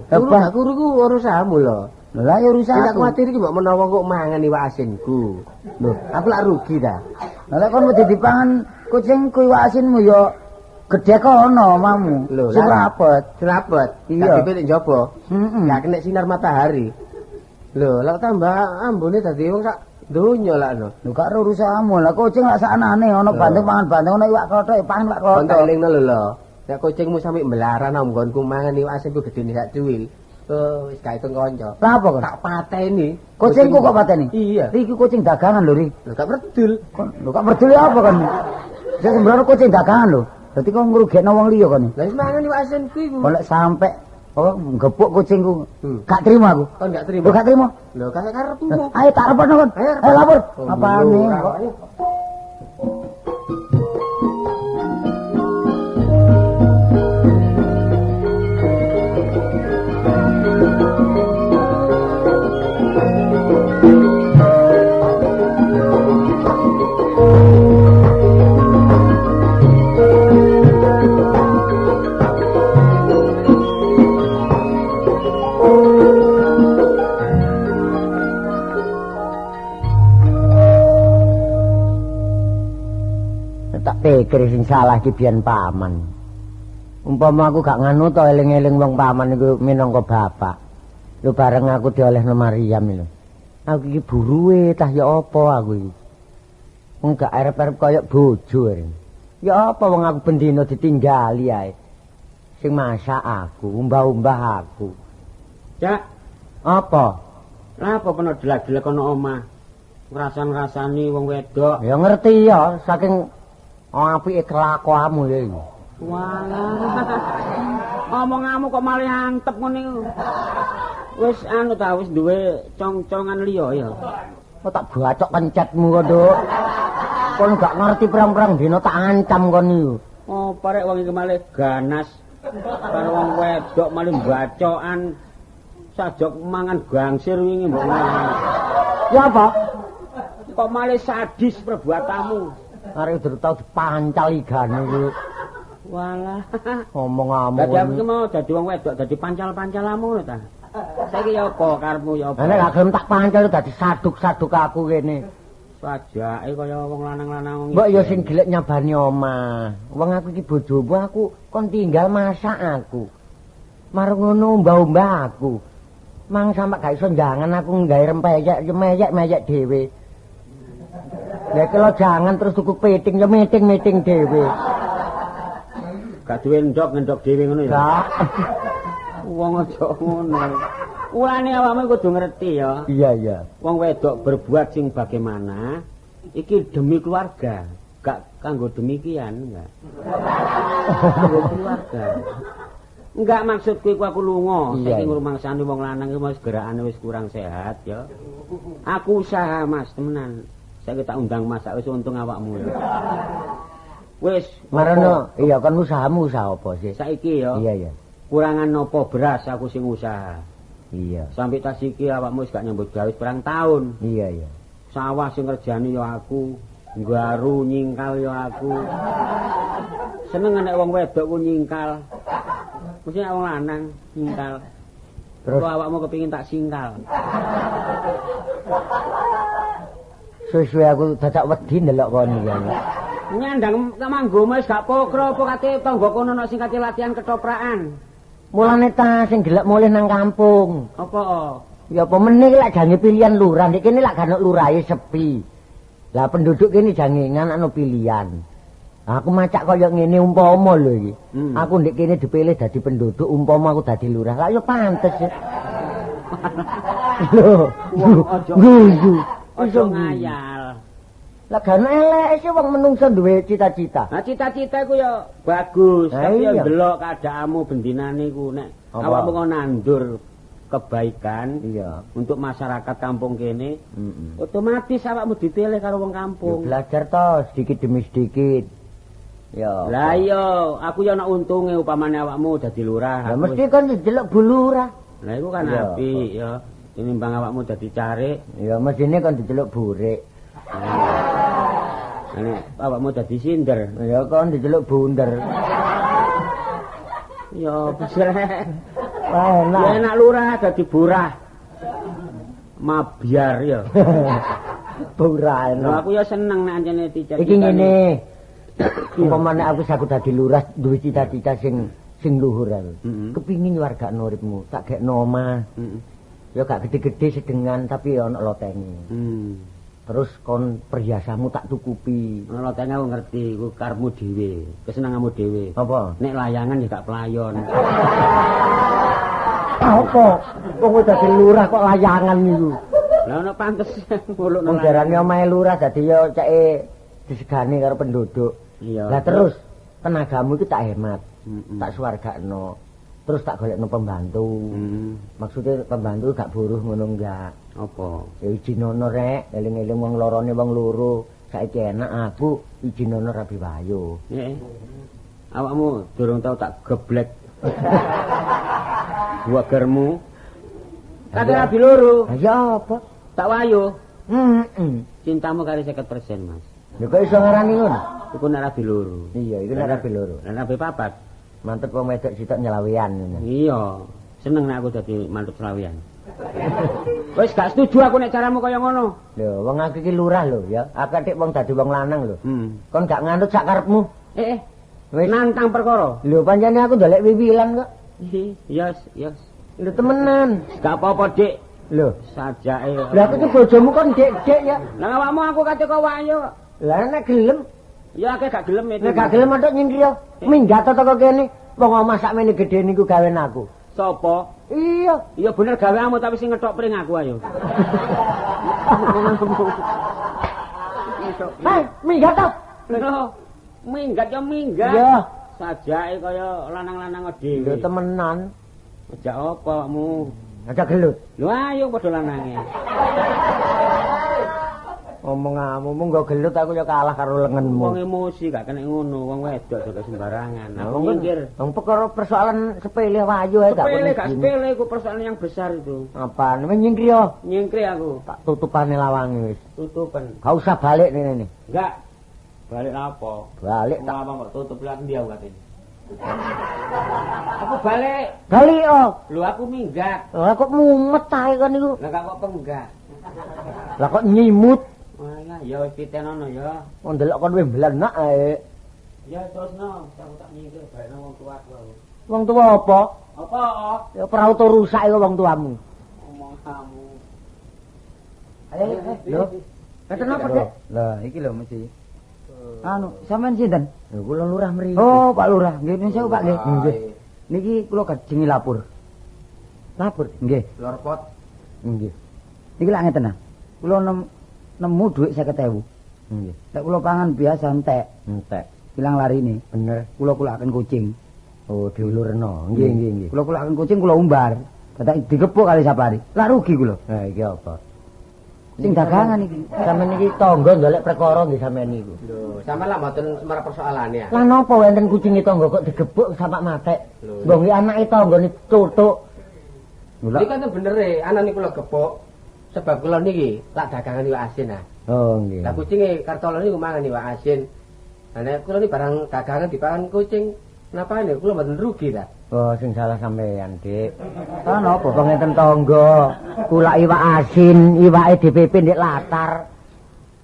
kuru ku urusanmu lho. Lho lah ya urusan Tidak aku. kuatir iki mbok menawa kok mangan iwak asinku. Lho, aku lak rugi ta. Lah lek kon wedi dipangan kucingku iwak asinmu ya gede kono mamu. Lho, Sing rapet. Serapet. Iya. Tak dipilih njaba. Heeh. Gak kena sinar matahari. Lho, lek tambah ambune dadi wong sak donya lak no. Lho gak urusanmu lah kucing lak saknane ana banting pangan banting ana iwak kothok pangan iwak Kon tak kothok. elingno lho lho. Nek kucingmu sampe mbelaran nang nggonku mangan iwak asinku gedene sak cuwil. Oh, wis gak itung kanca. Lah apa kon? Tak pateni. Kucingku kok pateni? Iya. Iki kucing dagangan lho, Ri. Lho gak berdul. Lho kok peduli apa kon? Saya sembrono kucing dagangan lho. Dadi kok ngrugekno wong liya kon. Lah wis mangan iwak asinku iku. Kok lek sampe ngebuk kucingku. Gak terima aku. Kon gak terima. Lho gak terima. Lho kasih karepmu. Ayo tak repotno kon. Ayo lapor. Apane kok? Pikir sing salah iki biyen paman. Umpama aku gak nganu to eling-eling wong paman iku minangka bapak. Lho bareng aku diolehno Maryam lho. Aku iki buruwe tah ya apa aku iki. Wong gak arep-arep kaya bojo. Ya apa wong aku bendina ditinggali ae. Sing masak aku, umbah-umbah aku. Cak, Apa? lha apa peno delak-delek ana omah? Ngrasan-ngrasani wong wedok. Ya ngerti ya, saking apike kelakuanmu ya iki. Walah. Omonganmu kok malah antep ngene iku. Wis anu ta wis duwe cong-congan liya ya. Kok tak bacok kencetmu kok, Nduk. Kon gak ngerti perang-perang dina tak ancam kon iki. Oh, parek wong iki malah ganas. Karo wong wedok malah bacokan. Sajok mangan gangsir wingi mbok ngono. Ya apa? Kok malah sadis perbuatanmu. Arek durung tau dipancal igane iki. Walah. Ngomong-ngomong. Dadi aku mau dadi wong wedok dadi pancal-pancalamu ngono ta. Saiki ya apa karepmu ya apa? Nek gak gelem tak pancal dadi saduk-saduk aku kene. Sajake kaya wong lanang-lanang ngene. Mbok ya sing gelek nyabani omah. Wong aku iki bojomu aku kon tinggal masak aku. Marung ngono mbah-mbah aku. Mang sampe gak iso jangan aku nggawe rempeyek, meyek dhewe. Nek kalau jangan terus tuku piting ya meting dhewe. Gak duwe ndok dhewe ngono ya. Gak. Wong aja ngono. Ulane awakmu kudu ngerti ya. Iya. Wong wedok berbuat sing bagaimana iki demi keluarga, gak kanggo demikian enggak. Kanggo keluarga. Enggak maksudku iku aku lunga, saiki ngrumangsani wong lanang iki wis gerakane wis kurang sehat ya. Aku usaha Mas temenan. Saiki tak undang masak wis untung awakmu. Wis marono, iya kan usahamu usaha apa sih? Saiki ya. Iya. Kurangan nopo beras aku sing usaha. Iya. Sampai tas iki awakmu wis gak nyambut gawe perang tahun. Iya. Sawah sing ngerjani ya aku, nggaru nyingkal ya aku. Seneng nek wong wedok ku nyingkal. Mesti wong lanang nyingkal. Terus awakmu kepengin tak singkal. Suwe-suwe aku dadak wedi ndelok kon iki. Nyandang kamanggomu wis gak pokro apa kate tangga kono ana sing kate latihan ketoprakan. Mulane ta sing gelek mulih nang kampung. Apa? Ya apa meneh lak jange pilihan lurah, nek kene lak gak ono lurahe sepi. Lah penduduk kene jange nganakno pilihan. Aku macak kaya ngene umpama lho iki. Aku ndek kene dipilih dadi penduduk umpama aku dadi lurah. Lah ya pantes. Lho, aja ngayal. Lah gak elek sih wong menungso duwe cita-cita. Nah cita-cita iku ya bagus, tapi ya ndelok keadaanmu bendinane iku nek awakmu kok nandur kebaikan untuk masyarakat kampung kene, otomatis awakmu dipilih karo wong kampung. Ya, belajar to sedikit demi sedikit. Ya. Lah iya, aku ya ana untunge upamane awakmu dadi lurah. Lah mesti kan didelok Bu Lurah. Lah iku kan apik ya. Tinimbang awakmu dadi carik. Ya mestine kan didelok burik. Nek awakmu dadi sinder, ya kan diceluk bunder. Ya besar. Enak. Ya enak lurah dadi burah. Mabiar ya. Burah enak. Aku ya seneng nek anjene dicet. Iki ngene. Umpamane aku saku dadi lurah duwe cita-cita sing luhur aku. Kepingin wargane uripmu, tak gekno omah. Ya gak gede-gede sedengan tapi ya ana lotenge. Terus kon perhiasamu tak tukupi. Lotenge aku ngerti, iku karepmu dhewe, kesenenganmu dhewe. Apa? Nek layangan ya gak pelayon. Apa? Wong dadi lurah kok layangan niku. Lah ono pantes ngulukno. Wong darane omahe lurah dadi ya ceke disegani karo penduduk. Iya. Lah terus tenagamu iki tak hemat. Tak suwargakno. Terus tak golekno pembantu. Maksudnya pembantu gak buruh ngono enggak. Apa? Ya ijinono rek, eling-eling wong lorone wong loro. Saiki enak aku ijinono rabi wayu. Heeh. Awakmu durung tau tak geblek. Wagermu. Kate rabi loro. Ya apa? Tak wayu. Cintamu kali 50%, Mas. Lha kok iso ngarani ngono? Iku nek rabi loro. Iya, iku nek rabi loro. Nek rabi papat. Mantep wong wedok sitok nyelawian ngono. Iya, seneng nek aku dadi mantep selawian. Wis gak setuju aku nek caramu kaya ngono. Lho, wong aku iki lurah lho ya. Aku nek wong dadi wong lanang lho. Kon gak nganut sak karepmu. Wis nantang perkara. Lho, pancene aku ndolek wiwilan kok. Yes. Lho temenan. Gak apa-apa, Dik. Lho, sajake. Lah aku ki bojomu kon Dik ya. Lah awakmu aku kate kok wayu kok. Lah nek gelem ya akeh gak gelem itu. Nek gak gelem antuk nyingkir minggat teko kene. Wong omah sakmene gedhe niku gawen aku. Sopo? Iya. Iya bener gaweanmu tapi sing ngethok pring aku ayo. Hei, minggat to. Lho, minggat ya minggat. Iya. Sajake kaya lanang-lanang dhewe. Lho temenan. Ajak apa awakmu? Ajak gelut. Lho ayo padha lanange. Omong nggo gelut aku ya kalah karo lengenmu. Wong emosi gak kena ngono, wong wedok juga sembarangan. Aku Wong mikir, wong perkara persoalan sepele wayu ae gak sepele kena gak gini. sepele iku persoalan yang besar itu. Apa namanya nyingkri yo? Nyingkri aku, Tak tutupane lawange wis. tutupan. Gak usah balik nih. Enggak. Balik apa? Balik tak Apa kok tutup lak ndi aku katanya. Aku balik. balik oh. Lho aku minggat. Lah kok mumet ae kan niku. Lah kok penggak. Lah kok nyimut. Wah, ya wis pitenono ya. Wong delok kon wis mblenak ae. Ya terusno, aku tak nyingkir bae wong tuaku. Wong tuwa apa? Apa? Ya prauto rusak iku wong tuamu. Omong kamu. Ayo, Lho. Keten apa, Dek? Lah, iki lho mesti. Anu, sampean sinten? Lho kula lurah mriki. Oh, Pak Lurah. Nggih, niku Pak nggih. Nggih. Niki kula kajengi lapor. Lapor. Nggih. Lorpot. Nggih. Niki lak ngeten nah. Kula nemu dhuwit 50.000. Nggih. Lek kula pangan biasa entek, Entek. ilang larine. Bener. Kula kulakaken kucing. Oh, diulurno. Nggih. Kula kulakaken kucing kula umbar. Dadak digepuk kali sapari. Lah rugi kula. Nah, iki apa? Sing dagangan iki. Sampeyan iki tangga ndolek perkara nggih sampeyan niku. Lho, sampean lah mboten semara persoalane ya. Lah napa wonten kucinge tangga kok digebuk sampak matek? Mbok nggih anake tanggane tutuk. Iki kan bener e, anane kula gepuk. Sebab kula niki lak dagangan iwak asin ah. Oh, nggih. Lah kucinge Kartolo niku mangan iwak asin. Lah nek kula niki barang dagangan dipangan kucing, napa nek kula mboten rugi ta? Oh, sing salah sampeyan, Dik. Lah napa? Wong enten tangga, kulak iwak asin, iwake DPP ndek latar.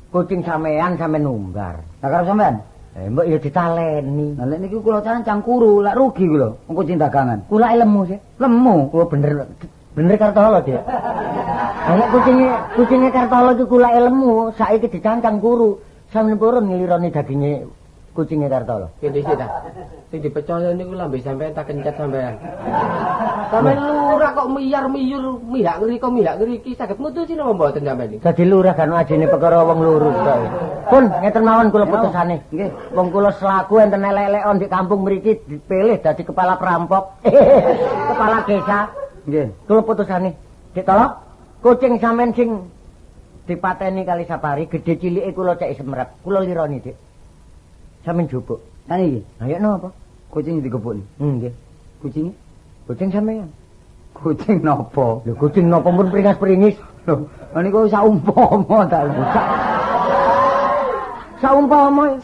Kucing sampean numbar. Lah karo sampean? Mbok ya ditaleni. Lah lek niki kula cancang kuru, lak rugi kula. Wong kucing dagangan. Kulake lemu sih. Lemu. Oh, bener Kartolo, Dik. Nek kucinge Kartolo iki kulake lemu, saiki dicancang kuru. Sampeyan purun nglironi daginge kucinge Kartolo. Kene sih ta. Sing dipercaya niku lambe sampean tak kencet sampean. Sampeyan lurah kok miyar-miyur, mihak ngriki saged mutusi napa mboten sampean iki? Dadi lurah kan ajine perkara wong lurus kok. Pun ngeten mawon kula putusane. Nggih. Wong kula selaku enten elek-elekon di kampung mriki dipilih dadi kepala perampok. Kepala desa. Nggih. Kula putusane. Dik tolong kucing sampean sing dipateni kali sapari gedhe cilike kula cek semrep. Kula lironi, Dik. Sampeyan jupuk. Lah iki Ayo napa? kucing digepuk nih. Nggih. Kucing Kucing sampean. kucing napa? Lho kucing napa pun pringas-pringis. Lho, niku saumpama ta. Saumpama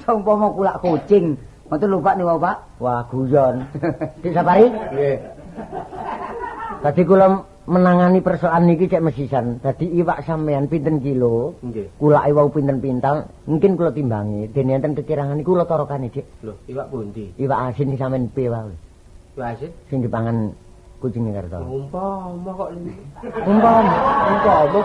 kulak kucing. Mboten lupa niku, Pak. Wah, guyon. Dik sapari? Nggih. Tadi kula menangani persoalan niki cek mesisan. Dadi iwak sampean pinten kilo? Nggih. Kulake wau pinten pintal? Mungkin kula timbangi. Dene enten kekirangan iku kula torokane, Dik. Lho, iwak pundi? Iwak asin sing sampean piye wae? Iwak asin? Sing dipangan kucing Kartolo. Umpama kok Umpama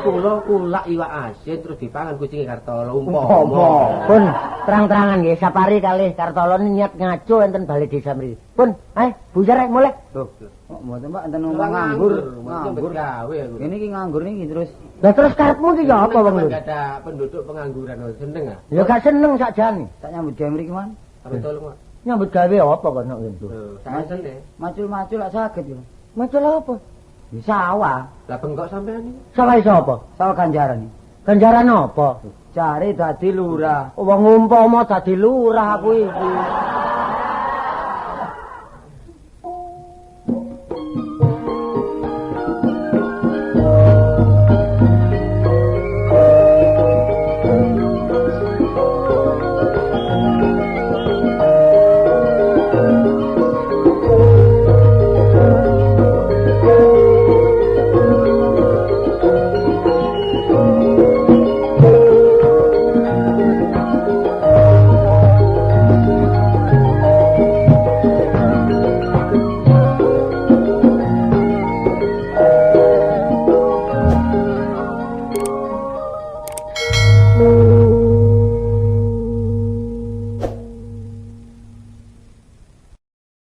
kula kulak iwak asin terus dipangan kucing Kartolo Umpama. pun terang-terangan nggih sapari kalih Kartolo niat ngaco enten bali desa mriki. Pun, ae bujar rek mulai. Loh, Kok mboten Pak enten ngomong nganggur. nganggur gawe aku. Ini iki nganggur niki terus. Lah terus karepmu ki ya apa wong lur? Enggak ada penduduk pengangguran oh, seneng ah. Ya gak seneng sakjane. Tak nyambut gawe mriki man. Tapi tolong Pak. Nyambut gawe apa kok nek ngono? Loh, saya seneng. Macul-macul lak saged yo. Masalah apa? Di sawah. Lah bengkok sampean iki. Sawah sapa? Sawah Ganjaran. Ganjaran apa? Cari dadi lurah. Wong umpama dadi lurah aku iki.